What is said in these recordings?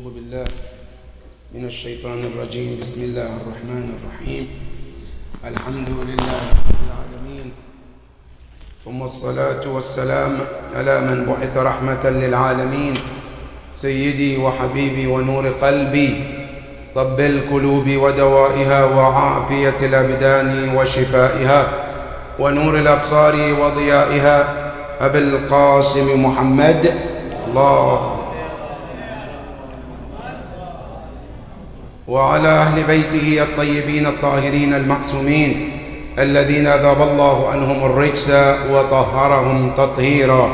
أعوذ بالله من الشيطان الرجيم. بسم الله الرحمن الرحيم. الحمد لله رب العالمين، ثم الصلاة والسلام على من بعث رحمة للعالمين، سيدي وحبيبي ونور قلبي، طب القلوب ودوائها وعافية الأبدان وشفائها ونور الأبصار وضيائها، أبي القاسم محمد الله وعلى أهل بيته الطيبين الطاهرين المعصومين الذين ذهب الله عنهم الرجس وطهرهم تطهيرا.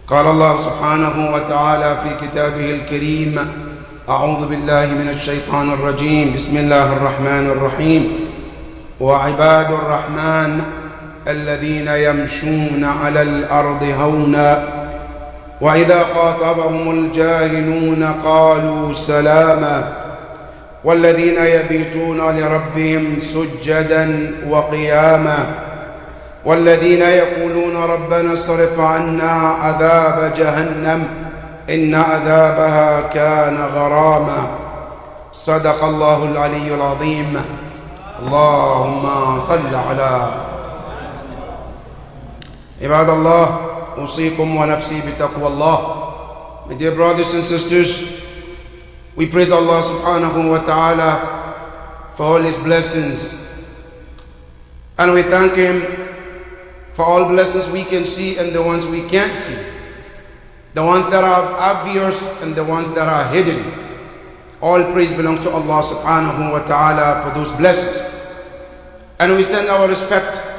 قال الله سبحانه وتعالى في كتابه الكريم: أعوذ بالله من الشيطان الرجيم. بسم الله الرحمن الرحيم. وعباد الرحمن الذين يمشون على الأرض هونا وإذا خاطبهم الجاهلون قالوا سلاما والذين يبيتون لربهم سجدا وقياما والذين يقولون ربنا اصرف عنا عذاب جهنم إن عذابها كان غراما. صدق الله العلي العظيم. اللهم صل على عباد الله. أوصيكم ونفسي بتقوى الله. My dear brothers and sisters, we praise Allah subhanahu wa ta'ala for all His blessings, and we thank Him for all blessings we can see and the ones we can't see, the ones that are obvious and the ones that are hidden. All praise belongs to Allah subhanahu wa ta'ala for those blessings, and we send our respect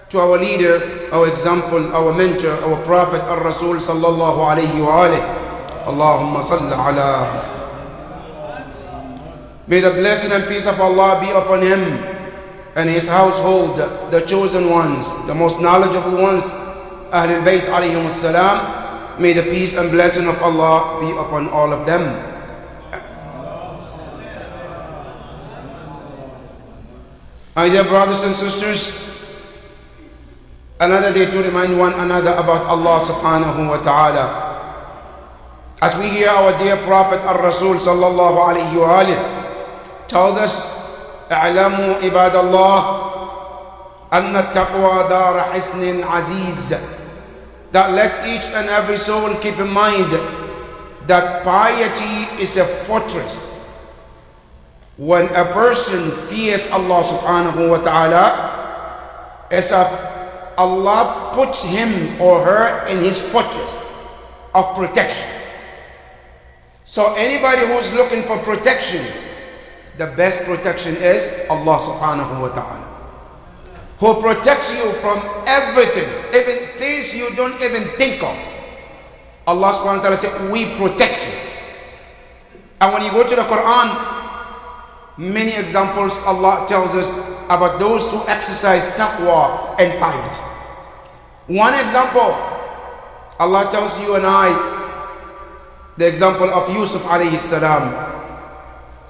to our leader, our example, our mentor, our prophet Ar-Rasul sallallahu alayhi wa alihi. Allahumma salli ala. May the blessing and peace of Allah be upon him and his household, the chosen ones, the most knowledgeable ones, Ahlul Bayt alayhim as-salam. May the peace and blessing of Allah be upon all of them. My dear brothers and sisters, another day to remind one another about Allah subhanahu wa ta'ala. As we hear our dear Prophet Ar-Rasul sallallahu alayhi wa alihi tells us, اعلموا عباد الله أن التقوى دار حصن عزيز, that let each and every soul keep in mind that piety is a fortress. When a person fears Allah subhanahu wa ta'ala, as a Allah puts him or her in his fortress of protection. So anybody who's looking for protection, the best protection is Allah subhanahu wa ta'ala, who protects you from everything, even things you don't even think of. Allah subhanahu wa ta'ala said, we protect you. And when you go to the Quran, many examples Allah tells us about those who exercise taqwa and piety. One example, Allah tells you and I the example of Yusuf alayhi salam,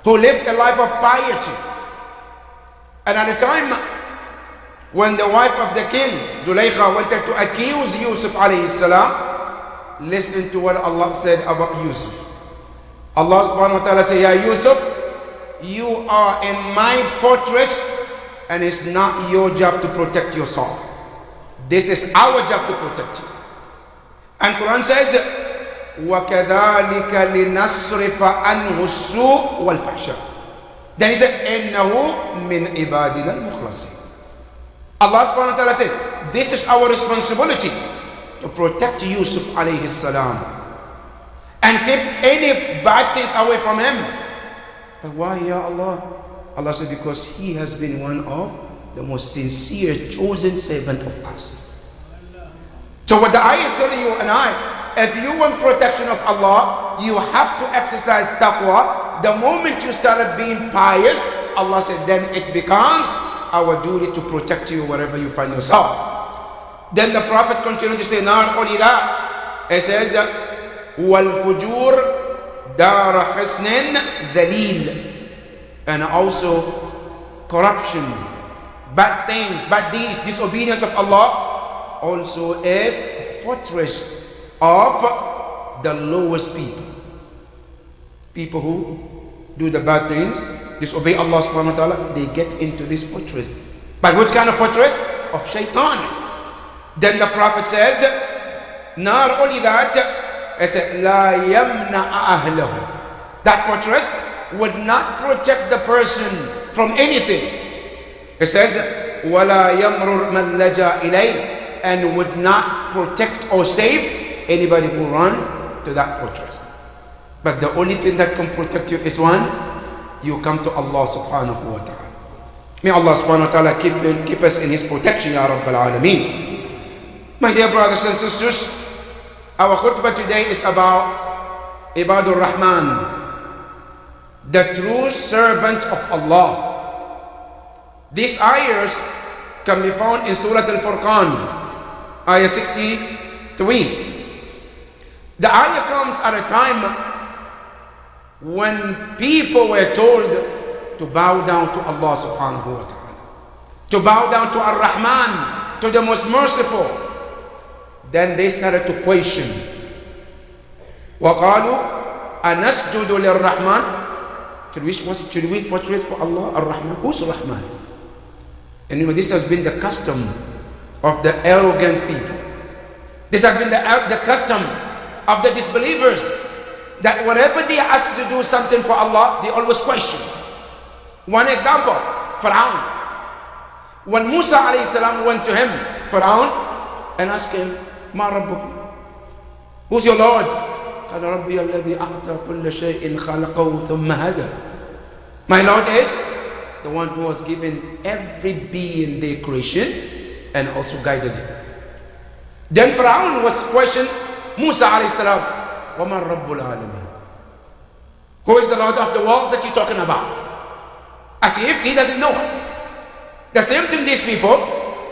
who lived a life of piety. And at the time when the wife of the king, Zulaykha, wanted to accuse Yusuf alayhi salam, listen to what Allah said about Yusuf. Allah subhanahu wa ta'ala said, Ya Yusuf, you are in my fortress and it's not your job to protect yourself. This is our job to protect you. And Quran says, وَكَذَلِكَ لِنَصْرِفَ عَنْهُ السُّوءَ وَالْفَحْشَاءَ. Then he said, إِنَّهُ مِنْ عِبَادِنَا الْمُخْلَصِينَ. Allah subhanahu wa ta'ala said, this is our responsibility to protect Yusuf alayhi salam and keep any bad things away from him. But why, Ya Allah? Allah said, because he has been one of the most sincere chosen servant of us. So what the ayah is telling you and I, if you want protection of Allah, you have to exercise taqwa. The moment you started being pious, Allah said, then it becomes our duty to protect you wherever you find yourself. Then the Prophet continued to say, not only that, it says, وَالْفُجُورِ دَارَ حِسْنٍ ذَلِيلٍ. And also corruption, bad things, bad deeds, disobedience of Allah also is fortress of the lowest people. People who do the bad things, disobey Allah subhanahu wa ta'ala, they get into this fortress. But which kind of fortress? Of shaitan. Then the Prophet says, not only that, it said, La yamna ahlahu. That fortress would not protect the person from anything. It says, Wala yamrur man laja ilay, and would not protect or save anybody who run to that fortress. But the only thing that can protect you is one, you come to Allah subhanahu wa ta'ala. May Allah subhanahu wa ta'ala keep us in His protection, Ya Rabbal Alameen. My dear brothers and sisters, our khutbah today is about Ibadur Rahman, the true servant of Allah. These ayahs can be found in Surah Al-Furqan, ayah 63. The ayah comes at a time when people were told to bow down to Allah subhanahu wa ta'ala, to bow down to Ar-Rahman, to the most merciful. Then they started to question. وَقَالُوا أَنَسْجُدُ لِلرَّحْمَنِ, should we portray for Allah Ar-Rahman? Who's Rahman? And this has been the custom of the arrogant people. This has been the custom of the disbelievers, that whenever they are asked to do something for Allah, they always question. One example, Pharaoh. When Musa alayhi salam went to him, Pharaoh, and asked him, Ma Rabbuk? Who's your Lord? قال ربي الذي أعطى كل شيء خلقه ثم هدى. My Lord is the one who has given every being their creation and also guided him. Then Pharaoh was questioned, Musa alayhi salam, وَمَا رَبُّ الْعَالَمِينَ? Who is the Lord of the world that you're talking about? As if he doesn't know. The same thing these people,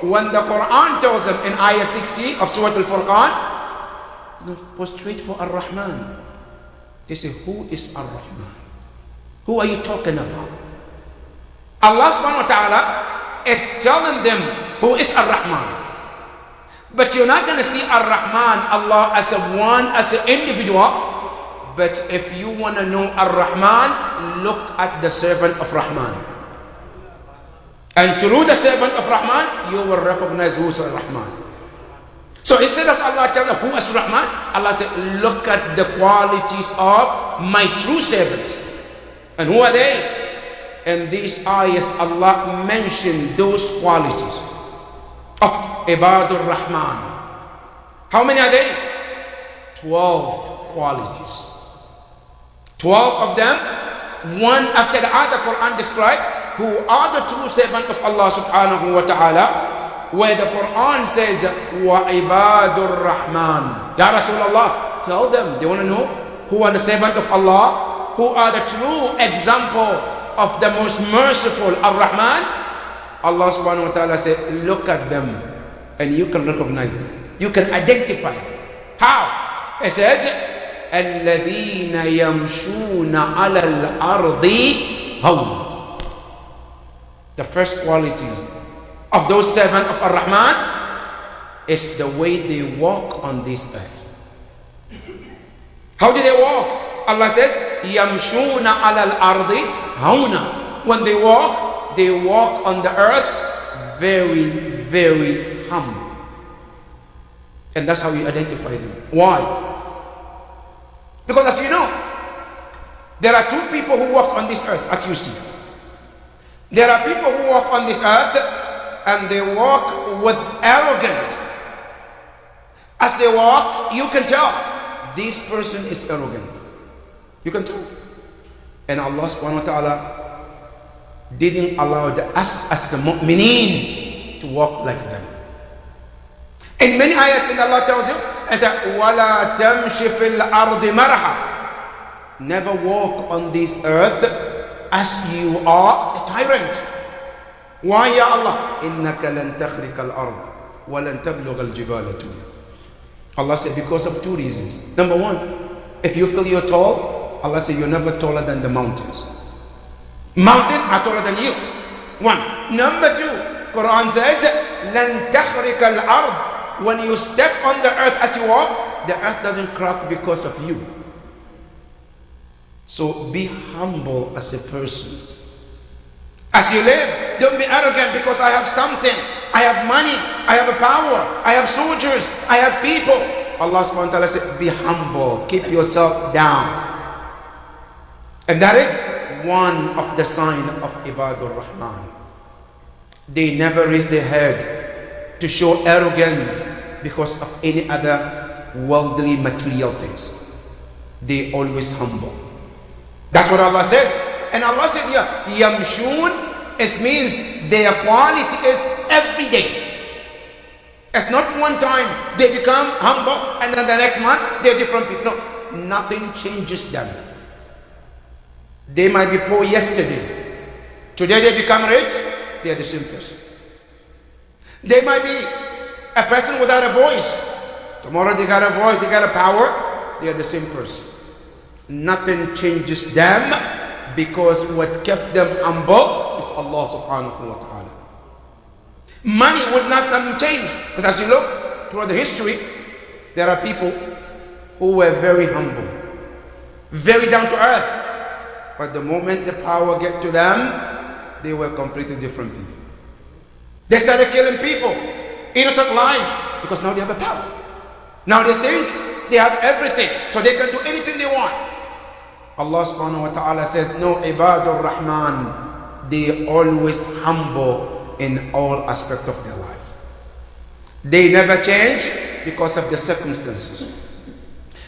when the Quran tells them in ayah 60 of Surah Al-Furqan, prostrate for Ar-Rahman. They say, who is Ar-Rahman? Who are you talking about? Allah subhanahu wa ta'ala is telling them who is Ar-Rahman. But you're not going to see Ar-Rahman, Allah, as a one, as an individual. But if you want to know Ar-Rahman, look at the servant of Rahman. And through the servant of Rahman, you will recognize who is Ar-Rahman. So instead of Allah telling who is Rahman, Allah said, look at the qualities of my true servant. And who are they? In these ayahs, Allah mentioned those qualities of Ibadur Rahman. How many are they? 12 qualities. 12 of them, one after the other. Quran described who are the true servant of Allah subhanahu wa ta'ala, where the Quran says, wa ibadur Rahman. Ya Rasulullah, tell them, they want to know who are the servant of Allah, who are the true example of the most merciful Ar-Rahman. Allah subhanahu wa ta'ala said, look at them and you can recognize them, you can identify them. How? It says, الذين يمشون على الأرض هونا. The first quality of those servants of Ar-Rahman is the way they walk on this earth. How do they walk? Allah says, يمشون على الأرض هونا. When they walk on the earth very, very humble. And that's how you identify them. Why? Because as you know, there are two people who walk on this earth, as you see. There are people who walk on this earth and they walk with arrogance. As they walk, you can tell this person is arrogant. You can tell. And Allah subhanahu wa ta'ala didn't allow us as the mu'mineen to walk like them. In many ayahs, in Allah tells you, وَلَا تَمْشِ فِي الْأَرْضِ مَرَحًا. Never walk on this earth as you are a tyrant. Why, Ya Allah? إِنَّكَ لَن تَخْرِقَ الْأَرْضِ وَلَن تَبْلُغَ الْجِبَالَ طُولًا. Allah said, because of two reasons. Number one, if you feel you're tall, Allah said, you're never taller than the mountains. Mountains are taller than you. One. Number two, Quran says, لَن تَخْرِقَ الْأَرْضِ when you step on the earth as you walk, the earth doesn't crack because of you. So be humble as a person. As you live, don't be arrogant because I have something. I have money, I have a power, I have soldiers, I have people. Allah subhanahu wa ta'ala said, be humble, keep yourself down. And that is one of the signs of Ibadur Rahman. They never raise their head to show arrogance because of any other worldly material things. They always humble. That's what Allah says. And Allah says here, Yamshun, it means their quality is every day. It's not one time they become humble and then the next month they're different people. No, nothing changes them. They might be poor yesterday. Today they become rich, they are the same person. They might be a person without a voice. Tomorrow they got a voice, they got a power, they are the same person. Nothing changes them because what kept them humble is Allah subhanahu wa ta'ala. Money would not let them change. Because as you look throughout the history, there are people who were very humble, very down to earth. But the moment the power get to them, they were completely different people. They started killing people, innocent lives, because now they have a power. Now they think they have everything, so they can do anything they want. Allah subhanahu wa ta'ala says, no, Ibadur Rahman, they always humble in all aspects of their life. They never change because of the circumstances.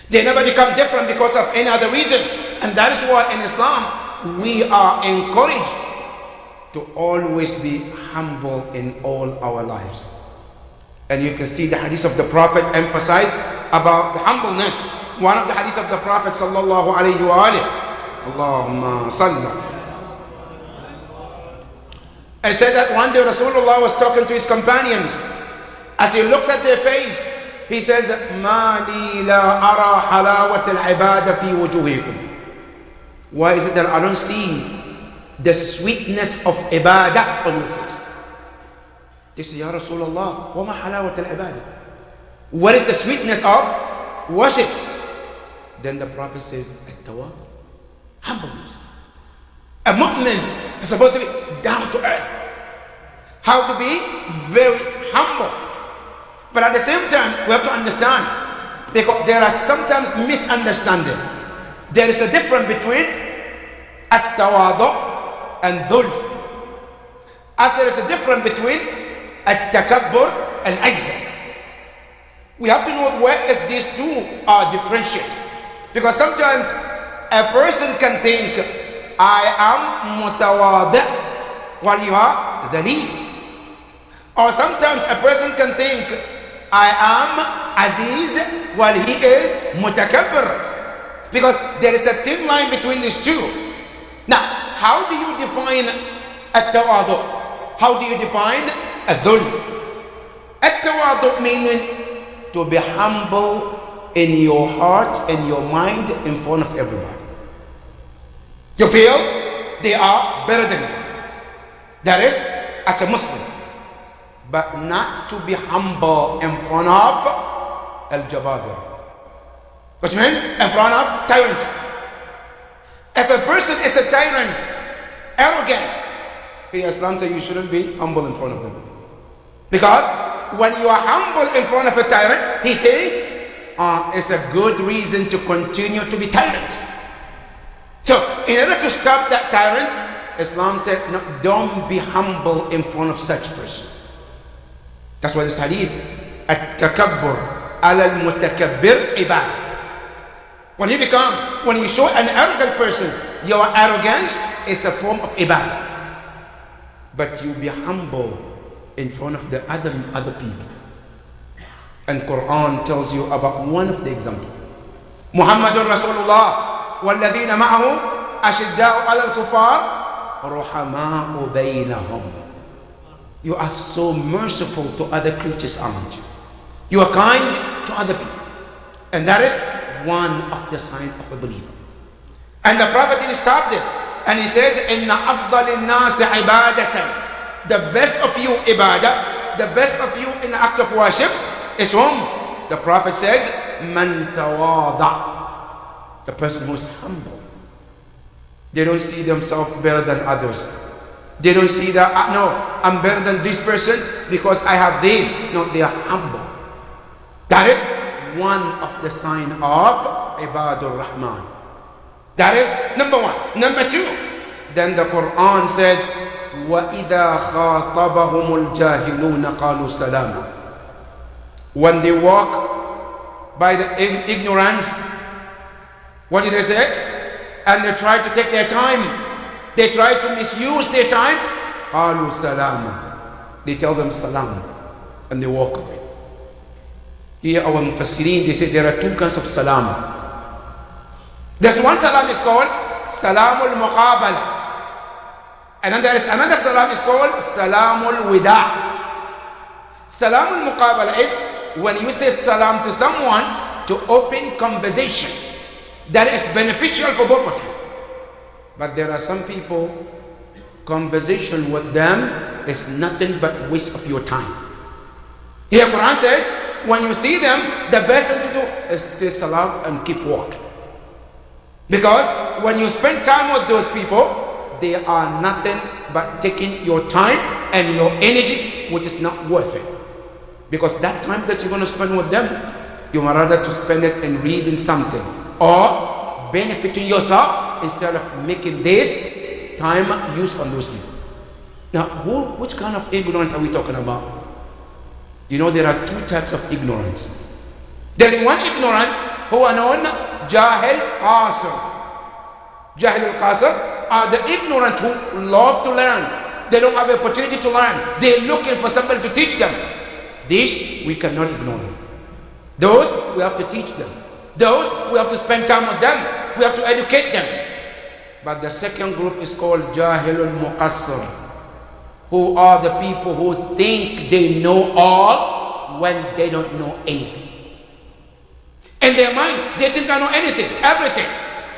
They never become different because of any other reason. And that is why in Islam, we are encouraged to always be humble in all our lives. And you can see the hadith of the Prophet emphasized about the humbleness. One of the hadith of the Prophet sallallahu alayhi wa alihi, Allahumma salli. And said that one day Rasulullah was talking to his companions. As he looked at their face, he says, "Ma li la ara halawat al-ibada fi wujuhikum." Why is it that I don't see the sweetness of ibadah on your face? They say, Ya Rasulullah, wa ma halawat al-ibada? What is the sweetness of worship? Then the Prophet says, at-tawad, humbleness. A mu'min is supposed to be down to earth. How to be very humble. But at the same time, we have to understand, because there are sometimes misunderstanding. There is a difference between at-tawadu and dhul. As there is a difference between at-takabbur and izza. We have to know where is these two are differentiated. Because sometimes a person can think, I am mutawadi' while you are dhaleel. Or sometimes a person can think, I am aziz while he is mutakabbir. Because there is a thin line between these two. Now, how do you define at-tawadu? How do you define ad-dhul? At-tawadu meaning to be humble in your heart and your mind in front of everybody. You feel they are better than you. That is, as a Muslim. But not to be humble in front of al-jababir. Which means in front of tyrant. If a person is a tyrant, arrogant, Islam says you shouldn't be humble in front of them. Because when you are humble in front of a tyrant, he thinks it's a good reason to continue to be tyrant. So in order to stop that tyrant, Islam said, no, don't be humble in front of such person. That's why this hadith, at-takabbur ala al-mutakabbir ibadah. When you show an arrogant person, your arrogance is a form of ibadah. But you be humble in front of the other people. And Quran tells you about one of the examples. Muhammadun Rasulullah walladhina ma'ahu ashidda'u 'ala al-kuffar ruhama'u baynahum. You are so merciful to other creatures around you. You are kind to other people. And that is one of the signs of a believer. And the Prophet didn't stop there. And he says, Inna afdalin nasi ibadatan. The best of you ibadah, the best of you in the act of worship, is whom? The Prophet says, Man tawada, the person who is humble. They don't see themselves better than others. They don't see that, no, I'm better than this person because I have this. No, they are humble. That is one of the sign of Ibadur Rahman. That is number one. Number two, then the Quran says, وَإِذَا خَاطَبَهُمُ الْجَاهِلُونَ قَالُوا سَلَامًا. When they walk by the ignorance, what did they say? And they try to take their time. They try to misuse their time. قَالُوا سَلَامًا. They tell them salam and they walk away. Here our Mufassirin, they say there are two kinds of salam. There's one salam is called Salamul Muqabala. And then there is another salam is called Salamul Wida. Salamul Muqabala is when you say salam to someone to open conversation that is beneficial for both of you. But there are some people, conversation with them is nothing but waste of your time. Here Quran says, when you see them, the best thing to do is to say salam and keep walking. Because when you spend time with those people, they are nothing but taking your time and your energy, which is not worth it. Because that time that you're going to spend with them, you would rather to spend it in reading something or benefiting yourself instead of making this time use on those people. Now, which kind of ignorance are we talking about? You know, there are two types of ignorance. There is one ignorant who are known Jahil Qasir. Jahil Qasir are the ignorant who love to learn. They don't have the opportunity to learn. They're looking for somebody to teach them. This, we cannot ignore them. Those, we have to teach them. Those, we have to spend time with them. We have to educate them. But the second group is called Jahilul Muqassir, who are the people who think they know all when they don't know anything. In their mind, they think I know anything, everything.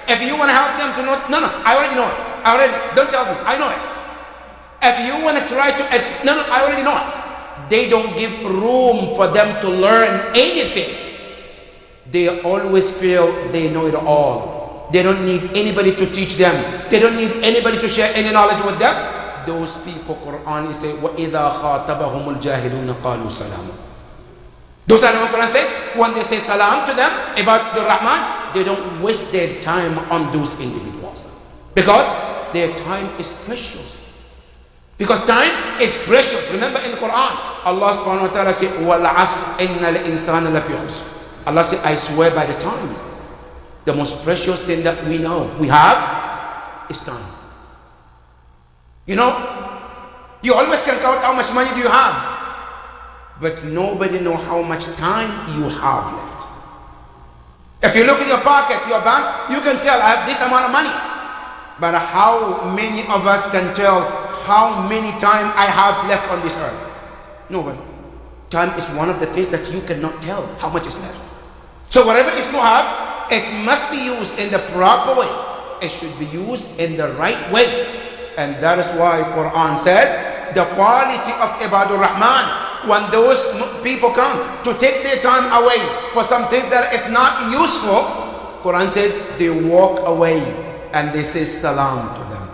If you want to help them to know, no, I already know it. Don't tell me, I know it. If you want to try to explain, no, I already know it. They don't give room for them to learn anything. They always feel they know it all. They don't need anybody to teach them. They don't need anybody to share any knowledge with them. Those people, Quran is saying, وَإِذَا خَاطَبَهُمُ الْجَاهِلُونَ قَالُوا سَلَامًا. Those are the Quran says, when they say salam to them about the Rahman, they don't waste their time on those individuals. Because their time is precious. Because time is precious. Remember in Quran, Allah subhanahu wa ta'ala said, وَالْعَصْرِ إِنَّ الْإِنسَانَ لَفِي خُسْرٍ. Allah said, I swear by the time. The most precious thing that we know, we have, is time. You know, you always can count how much money do you have, but nobody knows how much time you have left. If you look in your pocket, your bank, you can tell I have this amount of money. But how many of us can tell how many time I have left on this earth? Nobody. Time is one of the things that you cannot tell how much is left. So whatever is you have, it must be used in the proper way. It should be used in the right way. And that is why Quran says the quality of Ibadur Rahman, when those people come to take their time away for something that is not useful, Quran says they walk away and they say salam to them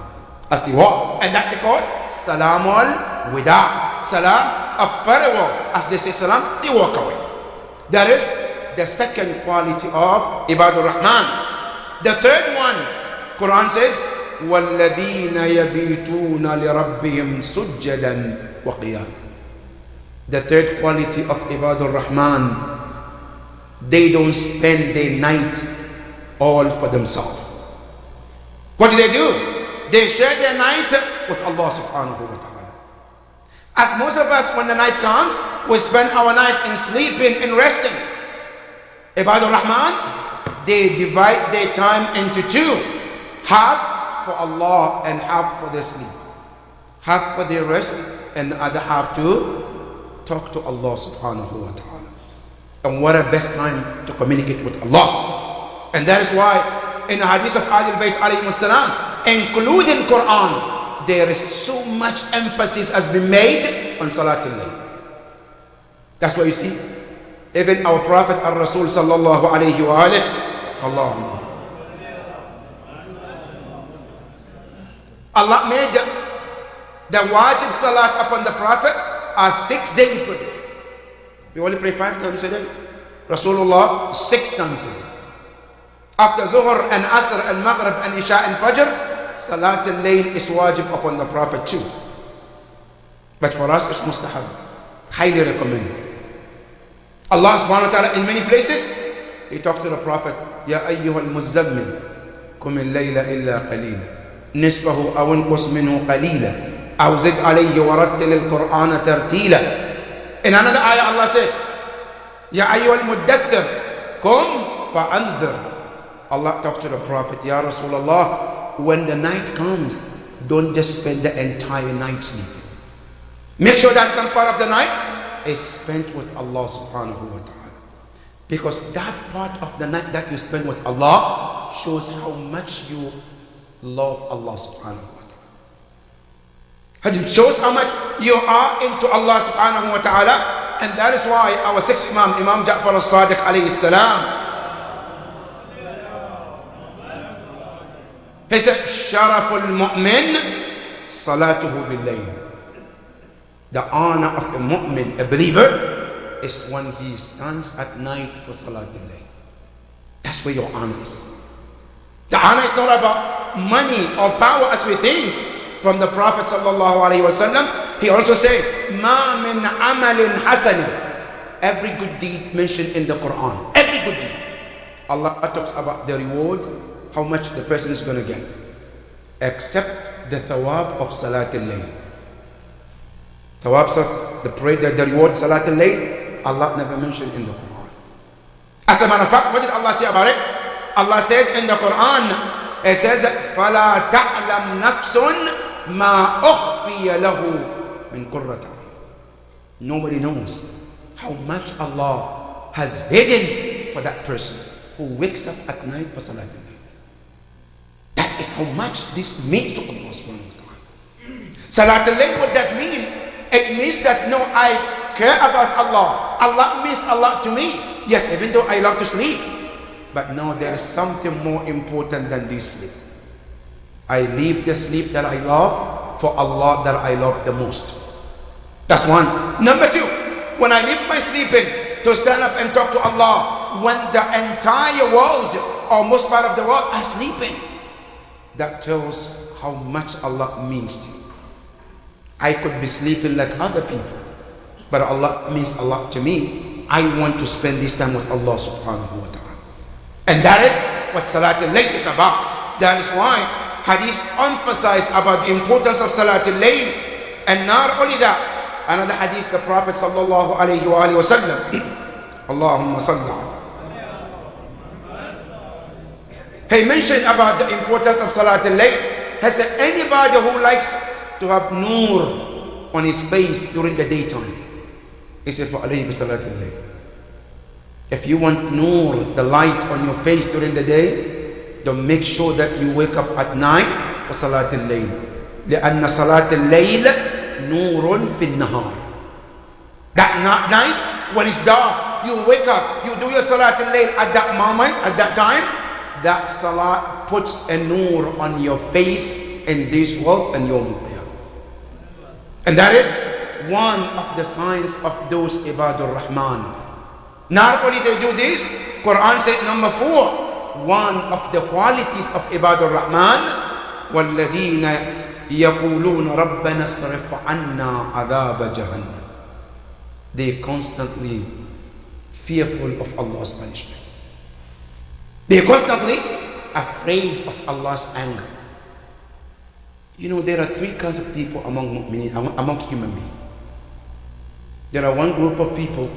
as they walk. And that they call Salamul Wida, salam of farewell. As they say salam, they walk away. That is the second quality of Ibadur Rahman. The third one, Quran says, وَالَّذِينَ يَبِيتُونَ لِرَبِّهِمْ سُجَّدًا وَقِيَامًا. The third quality of Ibadur Rahman, they don't spend their night all for themselves. What do? They share their night with Allah subhanahu wa ta'ala. As most of us, when the night comes, we spend our night in sleeping and resting. Ibadur Rahman, they divide their time into two. Half for Allah and half for their sleep. Half for their rest and the other half to talk to Allah subhanahu wa ta'ala. And what a best time to communicate with Allah. And that is why in the hadith of Ahlul Bayt alayhi salam, including Quran, there is so much emphasis has been made on Salatul Layl. That's why you see Even our Prophet Ar-Rasul sallallahu alayhi wa alihi. Allahumma. Allah made the wajib salat upon the Prophet as 6 daily prayers. We only pray 5 times a day. Rasulullah 6 times a day. After Zuhr and Asr and Maghrib and Isha and Fajr, Salat al-Layl is wajib upon the Prophet too. But for us it's mustahab. Highly recommended. Allah subhanahu wa ta'ala in many places, He talks to the Prophet, Ya ayyuhal muzammil, kum al-layla illa qalila, nisfahu aw inqus minhu qalila, aw zid alayhi wa rattil al-Qur'ana tartila. In another ayah Allah said, Ya ayyuhal muddaththir, kum fa'andhir. Allah talks to the Prophet, Ya Rasulullah, when the night comes, don't just spend the entire night sleeping. Make sure that some part of the night is spent with Allah subhanahu wa ta'ala. Because that part of the night that you spend with Allah shows how much you love Allah subhanahu wa ta'ala. It shows how much you are into Allah subhanahu wa ta'ala. And that is why our sixth Imam, Imam Ja'far al-Sadiq alayhi salam, he said, Sharaful mu'min salatuhu bil-layl. The honor of a mu'min, a believer, is when he stands at night for salat al-layl. That's where your honor is. The honor is not about money or power as we think. From the Prophet sallallahu alaihi wasallam, he also said, Ma min amalin hasanin. Every good deed mentioned in the Quran, every good deed, Allah talks about the reward, how much the person is going to get, except the thawab of salat al-layl. Thawab, the prayer, the reward salat al-layl, Allah never mentioned in the Quran. As a matter of fact, what did Allah say about it? Allah said in the Quran, it says, فَلَا تَعْلَمْ نَفْسٌ مَا أُخْفِيَ لَهُ مِنْ قُرَّةِ عَيْنٍ. Nobody knows how much Allah has hidden for that person who wakes up at night for salat al-layl. That is how much this means to Allah subhanahu wa ta'ala. Salat al-layl, what does mean? It means that no, I care about Allah. Allah means Allah to me. Yes, even though I love to sleep. But no, there is something more important than this sleep. I leave the sleep that I love for Allah that I love the most. That's one. Number two, when I leave my sleeping to stand up and talk to Allah, when the entire world or most part of the world are sleeping, that tells how much Allah means to you. I could be sleeping like other people, but Allah means a lot to me. I want to spend this time with Allah subhanahu wa ta'ala. And that is what Salat al-Layl is about. That is why hadith emphasize about the importance of Salat al-Layl. And not only that, another hadith, the Prophet sallallahu alayhi wa sallam, Allahumma salli ala. He mentioned about the importance of Salat al-Layl. He said, anybody who likes to have nur on his face during the daytime, he said, for alayhi Salat al-Layl. If you want nur, the light on your face during the day, then make sure that you wake up at night for Salat al-Layl. لأن صلاة الليل نور في النهار. That night, when it's dark, you wake up, you do your Salat al-Layl at that moment, at that time, that salat puts a nur on your face in this world and Yawm al-Qiyamah. And that is one of the signs of those Ibadur Rahman. Not only they do this, Quran said number 4, one of the qualities of Ibadur Rahman, وَالَّذِينَ يَقُولُونَ رَبَّنَا اصْرِفْ عَنَّا عَذَابَ جَهَنَّمَ. They constantly fearful of Allah's punishment. They are constantly afraid of Allah's anger. You know, there are 3 kinds of people among mu'minin, among human beings. There are one group of people,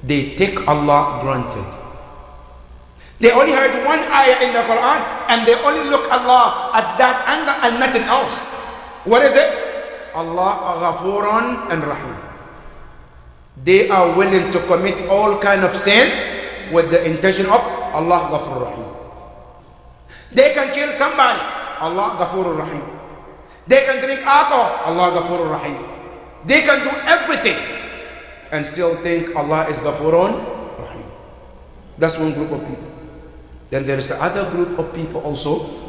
they take Allah granted. They only heard one ayah in the Quran and they only look Allah at that angle and nothing else. What is it? Allah Ghafurun and Rahim. They are willing to commit all kind of sin with the intention of Allah Ghafur Rahim. They can kill somebody, Allah Ghafur Rahim. They can drink alcohol, Allah Ghafur Rahim. They can do everything. and still think Allah is Ghafurun Rahim. That's one group of people. Then there is the other group of people also.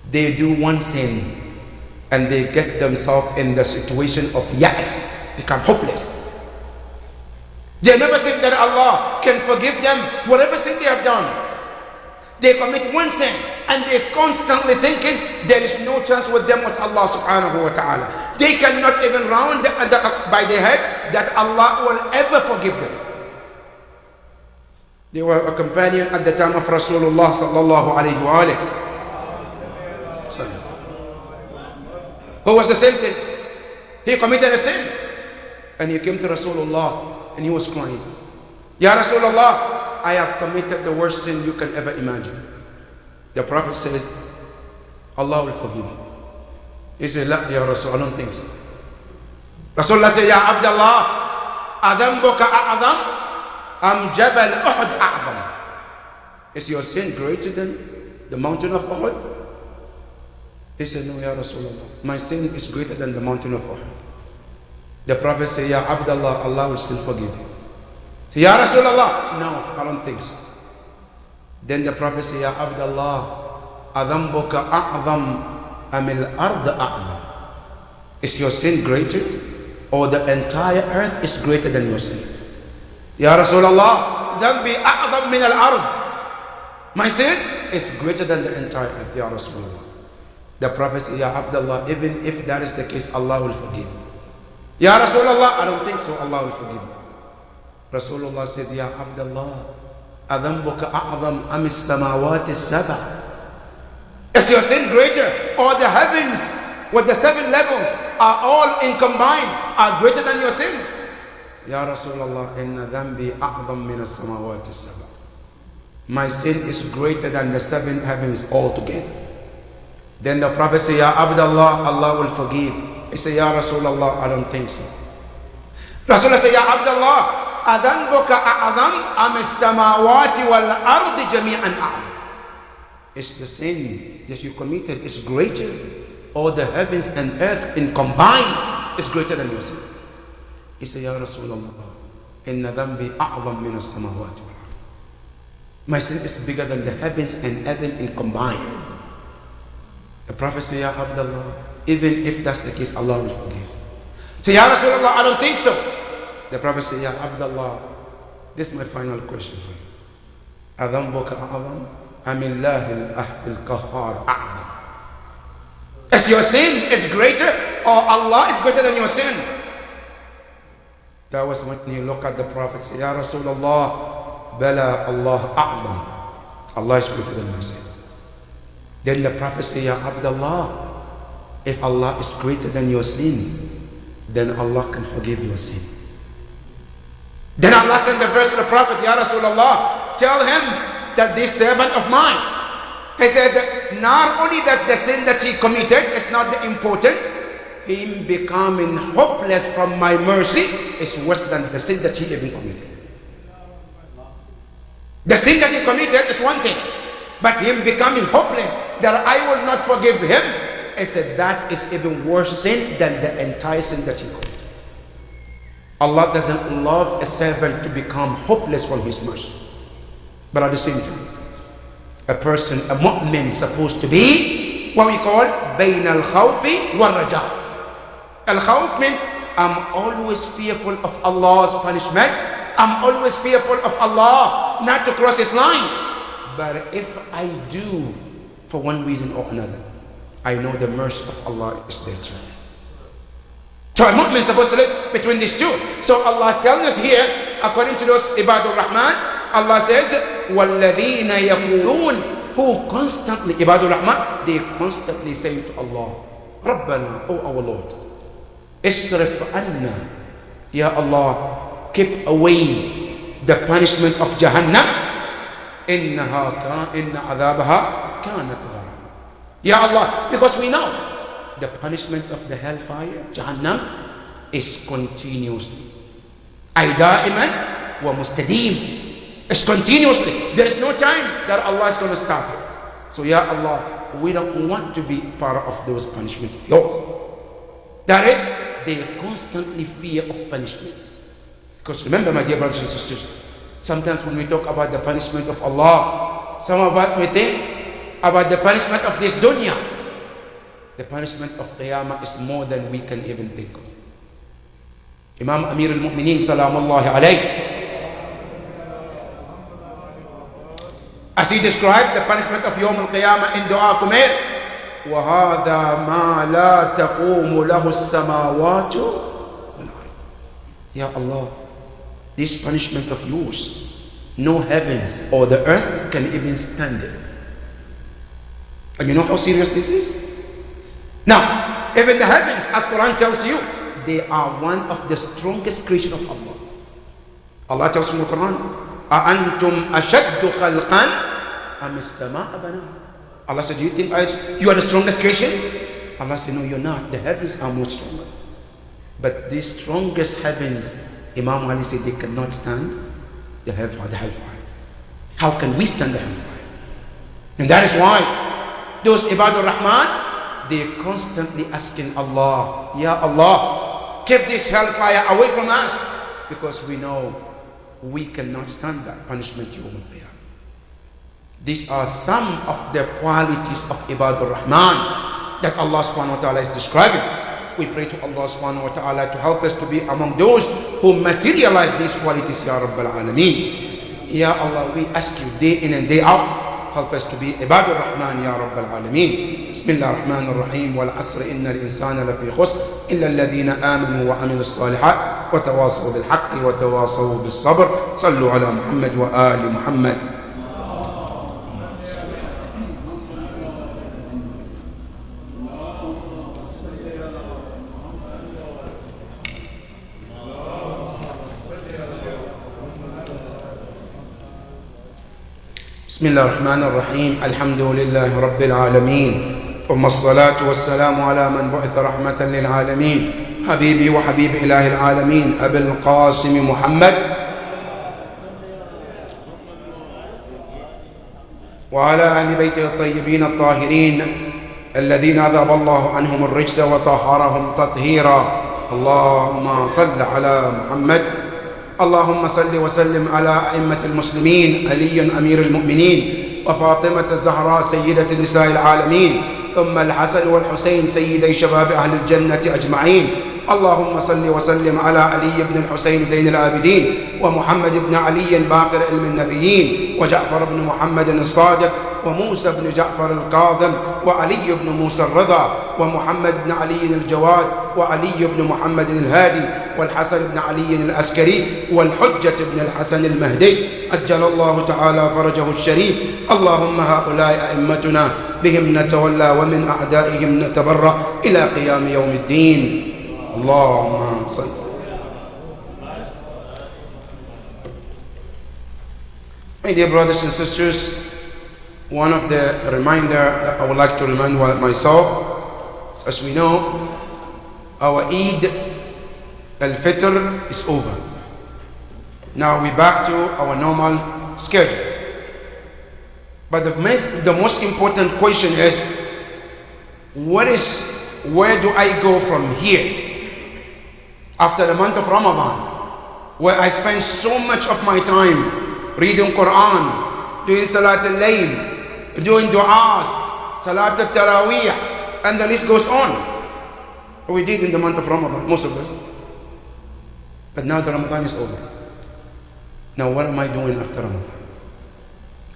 They do one sin and they get themselves in the situation of ya'as, become hopeless. They never think that Allah can forgive them whatever sin they have done. They commit one sin and they constantly thinking there is no chance with them with Allah subhanahu wa ta'ala. They cannot even round by their head that Allah will ever forgive them. They were a companion at the time of Rasulullah sallallahu alayhi wa alayhi. Who was the same thing? He committed a sin and he came to Rasulullah and he was crying. Ya Rasulullah, I have committed the worst sin you can ever imagine. The Prophet says, Allah will forgive you. He said, La, Ya Rasul, I don't think so. Rasulullah said, Ya Abdullah, Adambuka a'adam, am Jabal Uhud a'adam. Is your sin greater than the mountain of Uhud? He said, no, Ya Rasulullah, my sin is greater than the mountain of Uhud. The Prophet said, Ya Abdullah, Allah will still forgive you. Say, Ya Rasulullah, no, I don't think so. Then the Prophet said, Ya Abdullah, Adambuka a'adam amil ard a'adam. Is your sin greater or the entire earth is greater than your sin? Ya Rasulullah, dhanbi a'adam min al-ard. My sin is greater than the entire earth, Ya Rasulullah. The Prophet said, Ya Abdullah, even if that is the case, Allah will forgive you. Ya Rasulullah, I don't think so, Allah will forgive you. Rasulullah says, Ya Abdullah, Adambuka a'adam amis samawati sab'a. Is your sin greater or the heavens with the 7 levels are all in combined are greater than your sins? Ya Rasulullah, inna dhanbi a'adam min as-samawati sab'a. My sin is greater than the 7 heavens altogether. Then the Prophet said, Ya Abdullah, Allah will forgive. He said, Ya Rasulullah, I don't think so. Rasulullah said, Ya Abdullah, Adhanbuka a'adam am as-samawati wal ardi jami'an a'adam. Is the sin that you committed is greater or the heavens and earth in combined is greater than your sin? He said, Ya Rasulullah, inna dhanbi a'adam min as-samawati wal ardi. My sin is bigger than the heavens and earth in combined. The Prophet said, Ya Abdullah, even if that's the case, Allah will forgive. Say, Ya Rasulullah, I don't think so. The Prophet said, Ya Abdullah, this is my final question for you. Adhambuka a'adam amillahi al-ahd al-qahhar a'adam. Is your sin is greater or Allah is greater than your sin? That was when you look at the Prophet, say, Ya Rasulullah, bala Allah a'adam. Allah is greater than your sin. Then the Prophet said, Ya Abdullah, if Allah is greater than your sin, then Allah can forgive your sin. Then Allah sent the verse to the Prophet, Ya Rasulullah, tell him that this servant of mine, he said, not only that the sin that he committed is not the important, him becoming hopeless from my mercy is worse than the sin that he even committed. The sin that he committed is one thing, but him becoming hopeless that I will not forgive him, I said that is even worse sin than the entire sin that he committed. Allah doesn't love a servant to become hopeless from his mercy. But at the same time, a person, a mu'min, is supposed to be what we call bayn al-khawfi wal-raja. Al-khawf means I'm always fearful of Allah's punishment. I'm always fearful of Allah not to cross his line. But if I do, for one reason or another, I know the mercy of Allah is there too. So a mu'min is supposed to live between these two. So Allah tells us here, according to those Ibadur Rahman, Allah says, وَالَّذِينَ يَقُولُونَ, who constantly, Ibadur Rahman, they constantly say to Allah, رَبَّنَا, O our Lord, اصرف عنا, Ya Allah, keep away the punishment of Jahannam, إِنَّ عَذَابَهَا كَانَتْ غَرَامًا. Ya Allah, because we know the punishment of the hellfire, Jahannam, is continuously. أي دائما ومستديم. It's continuously. There is no time that Allah is going to stop it. So, Ya Allah, we don't want to be part of those punishments of yours. That is, they constantly fear of punishment. Because remember, my dear brothers and sisters, sometimes when we talk about the punishment of Allah, some of us may think about the punishment of this dunya. The punishment of Qiyamah is more than we can even think of. Imam Amir al-Mu'mineen salamullahi alayhi, as he described the punishment of Yawm al-Qiyamah in Dua Kumail, وَهَذَا مَا لَا تَقُومُ لَهُ السَّمَاوَاتُ وَالْأَرْضُ. Ya Allah, this punishment of yours, no heavens or the earth can even stand it. And you know how serious this is? Now, even the heavens, as Quran tells you, they are one of the strongest creation of Allah. Allah tells in the Quran, أَأَنْتُمْ أَشَدُّ خَلْقًا أَمِ السَّمَاءَ بَنَاهَا. Allah said, do you think you are the strongest creation? Allah said, no, you're not. The heavens are much stronger. But these strongest heavens, Imam Ali said, they cannot stand the hellfire. How can we stand the hellfire? And that is why those Ibadur Rahman, they constantly asking Allah, Ya Allah, keep this hellfire away from us, because we know we cannot stand that punishment you will bear. These are some of the qualities of Ibadur Rahman that Allah subhanahu wa ta'ala is describing. We pray to Allah subhanahu wa ta'ala to help us to be among those who materialize these qualities, Ya Rabbal Alameen. Ya Allah, we ask you day in and day out, help us to be Ibadur Rahman, Ya Rabbal Alameen. Bismillah ar-Rahman ar-Rahim. Wal asr inna al-insana lafi khusr illa alladhina amanu wa amilu as-salihat wa tawasaw bil haqqi wa tawasaw bis sabr. Sallu ala Muhammad wa ali Muhammad. بسم الله الرحمن الرحيم. الحمد لله رب العالمين، ثم الصلاة والسلام على من بعث رحمة للعالمين، حبيبي وحبيب إله العالمين أبي القاسم محمد وعلى أهل بيته الطيبين الطاهرين الذين أذهب الله عنهم الرجس وطهرهم تطهيرا. اللهم صل على محمد. اللهم صل وسلم على أئمة المسلمين، علي أمير المؤمنين، وفاطمة الزهراء سيدة نساء العالمين، ثم الحسن والحسين سيدي شباب أهل الجنة أجمعين. اللهم صل وسلم على علي بن الحسين زين العابدين، ومحمد بن علي باقر علم النبيين، وجعفر بن محمد الصادق، وموسى بن جعفر الكاظم، وعلي بن موسى الرضا، ومحمد بن علي الجواد، وعلي بن محمد الهادي، والحسن بن علي العسكري، والحجة بن الحسن المهدي، أجل الله تعالى فرجه الشريف. اللهم هؤلاء أئمتنا بهم نتولى ومن أعدائهم نتبرأ إلى قيام يوم الدين. اللهم صل. My dear brothers and sisters, one of the reminder that I would like to remind myself, as we know, our Eid al-Fitr is over. Now we're back to our normal schedules. But the most important question is, where do I go from here? After the month of Ramadan, where I spend so much of my time reading Quran, doing Salat al-Layl, doing du'as, Salat al-Taraweeh, and the list goes on. We did in the month of Ramadan, most of us. But now the Ramadan is over. Now what am I doing after Ramadan?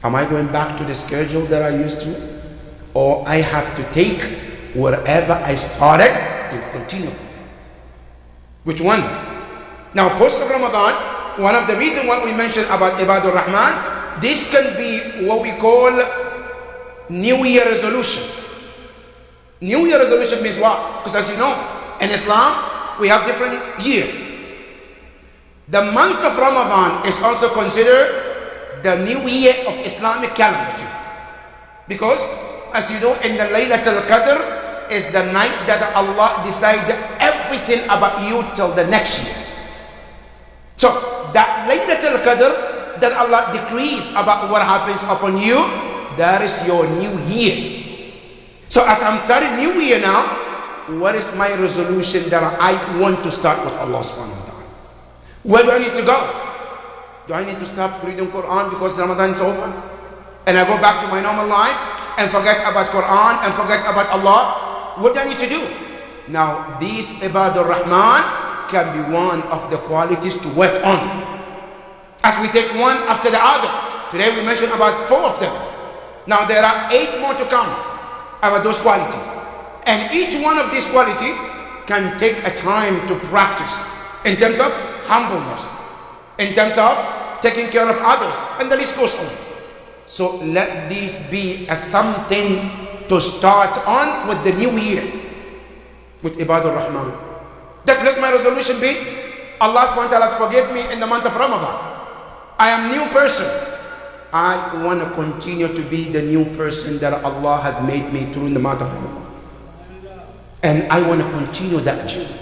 Am I going back to the schedule that I used to? Or I have to take wherever I started and continue from there? Which one? Now post of Ramadan, one of the reasons what we mentioned about Ibadur Rahman, this can be what we call New Year resolution. New Year resolution means what? Because as you know, in Islam, we have different years. The month of Ramadan is also considered the new year of Islamic calendar too. Because as you know, in the Laylatul Qadr is the night that Allah decided everything about you till the next year. So that Laylatul Qadr that Allah decrees about what happens upon you, that is your new year. So as I'm starting new year now, what is my resolution that I want to start with Allah subhanahu wa ta'ala? Where do I need to go? Do I need to stop reading Quran because Ramadan is over? And I go back to my normal life and forget about Quran and forget about Allah? What do I need to do? Now, these Ibadur Rahman can be one of the qualities to work on. As we take one after the other. Today we mentioned about 4 of them. Now there are 8 more to come about those qualities. And each one of these qualities can take a time to practice in terms of humbleness, in terms of taking care of others, and the list goes on. So let these be as something to start on with the new year, with Ibadur Rahman. That let my resolution be, Allah subhanahu wa ta'ala forgive me in the month of Ramadan. I am a new person. I want to continue to be the new person that Allah has made me through in the month of Ramadan. And I want to continue that journey.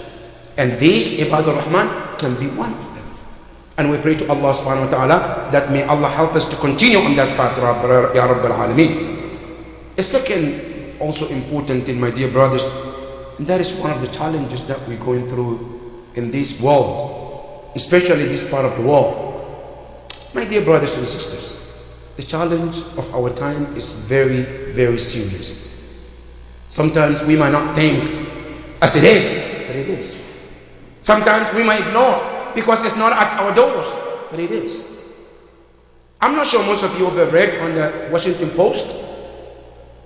And this Ibadur Rahman can be one of them. And we pray to Allah subhanahu wa ta'ala that may Allah help us to continue on that path, Ya Rabbil Alameen. A second, also important thing, my dear brothers, and that is one of the challenges that we're going through in this world, especially this part of the world. My dear brothers and sisters, the challenge of our time is very, very serious. Sometimes we might not think as it is, but it is. Sometimes we might ignore because it's not at our doors, but it is. I'm not sure most of you have read on the Washington Post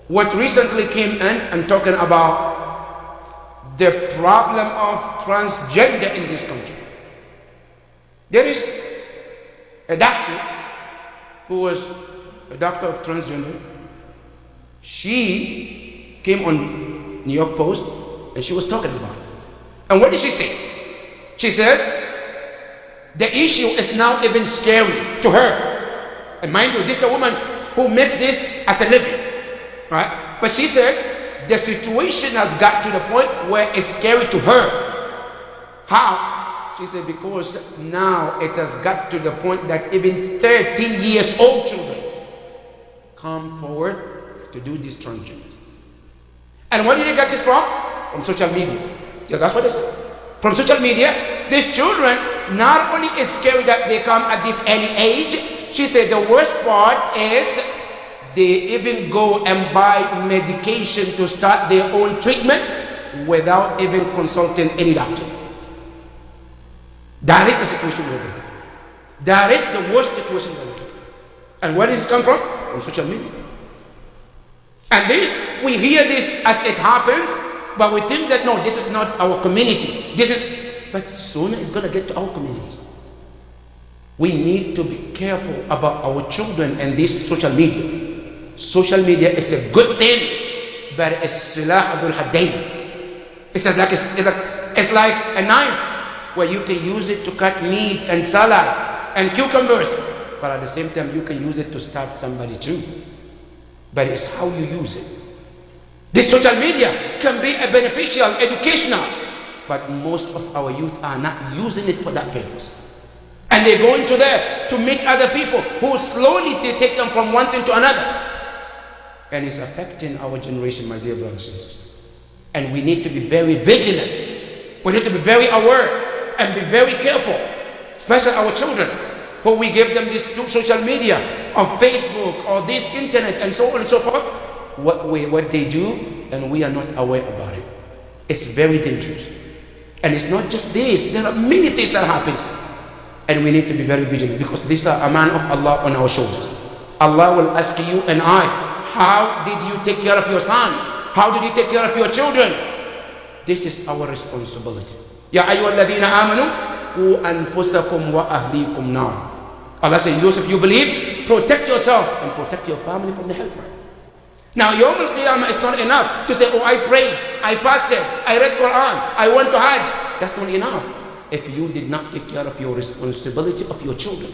what recently came in and talking about the problem of transgender in this country. There is a doctor who was a doctor of transgender. She came on New York Post and she was talking about it. And what did she say? She said, the issue is now even scary to her. And mind you, this is a woman who makes this as a living, right? But she said, the situation has got to the point where it's scary to her. How? She said, because now it has got to the point that even 13 years old children come forward to do these transgenders. And where did they get this from? From social media. Yeah, that's what they said. From social media, these children, not only is scary that they come at this early age, she said the worst part is they even go and buy medication to start their own treatment without even consulting any doctor. That is the situation we're in. That is the worst situation we're in. And where does it come from? From social media. And this, we hear this as it happens, but we think that no, this is not our community. But soon it's going to get to our communities. We need to be careful about our children and this social media. Social media is a good thing, but it's silah abdul haddain. It's like a knife where you can use it to cut meat and salad and cucumbers, but at the same time you can use it to stab somebody too. But it's how you use it. This social media can be a beneficial, educational, but most of our youth are not using it for that purpose. And they go into there to meet other people who slowly they take them from one thing to another. And it's affecting our generation, my dear brothers and sisters. And we need to be very vigilant. We need to be very aware and be very careful, especially our children, who we give them this social media on Facebook or this internet and so on and so forth. What they do, and we are not aware about it. It's very dangerous. And it's not just this. There are many things that happens. And we need to be very vigilant because these are a man of Allah on our shoulders. Allah will ask you and I, how did you take care of your son? How did you take care of your children? This is our responsibility. Ya ayyuhalladhina amanu qu anfusakum wa ahlikum nar. Allah says, those of you believe, protect yourself and protect your family from the hellfire. Now, Yawm al-Qiyamah is not enough to say, oh, I prayed, I fasted, I read Quran, I went to Hajj. That's not enough if you did not take care of your responsibility of your children.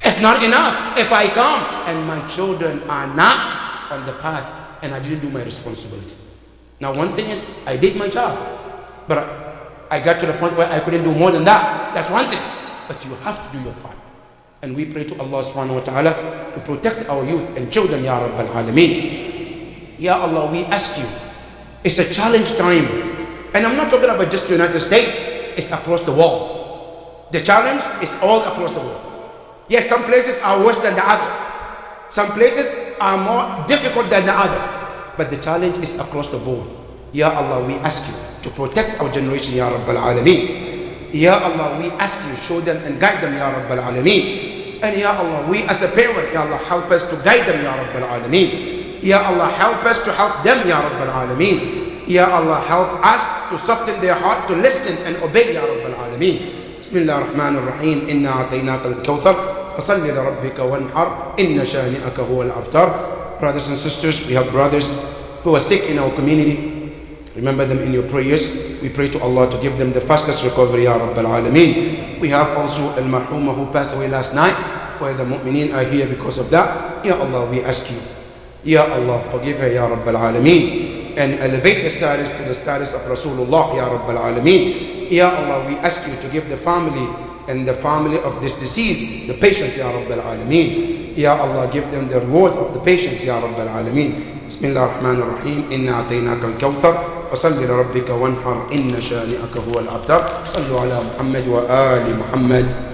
It's not enough if I come and my children are not on the path and I didn't do my responsibility. Now, one thing is, I did my job, but I got to the point where I couldn't do more than that. That's one thing. But you have to do your part. And we pray to Allah subhanahu wa ta'ala to protect our youth and children, Ya Rabbal Alameen. Ya Allah, we ask you, it's a challenge time. And I'm not talking about just the United States, it's across the world. The challenge is all across the world. Yes, some places are worse than the other. Some places are more difficult than the other. But the challenge is across the board. Ya Allah, we ask you to protect our generation, Ya Rabbal Alameen. Ya Allah, we ask you, show them and guide them, Ya Rabbal Alameen. And Ya Allah, we as a parent, Ya Allah, help us to guide them, Ya Rabbal Alameen. Ya Allah, help us to help them, Ya Rabbal Alameen. Ya Allah, help us to soften their heart to listen and obey, Ya Rabbal Alameen. Bismillah ar-Rahman ar-Rahim. Inna a'tainaka al-Kawthar. Fasalli li rabbika wanhar. Inna shani'aka huwa al-abtar. Brothers and sisters, we have brothers who are sick in our community. Remember them in your prayers. We pray to Allah to give them the fastest recovery, Ya Rabbal Alameen. We have also Al-Marhuma who passed away last night, where the mu'mineen are here because of that. Ya Allah, we ask you, Ya Allah, forgive her, Ya Rabbal Alameen, and elevate her status to the status of Rasulullah, Ya Rabbal Alameen. Ya Allah, we ask you to give the family and the family of this deceased the patience, Ya Rabbal Alameen. Ya Allah, give them the reward of the patience, Ya Rabbal Alameen. Bismillah ar-Rahman ar-Rahim. Inna a'tainaka al-Kawthar. فصل لربك وانحر إن شانئك هو الأبتر. صلوا على محمد وآل محمد.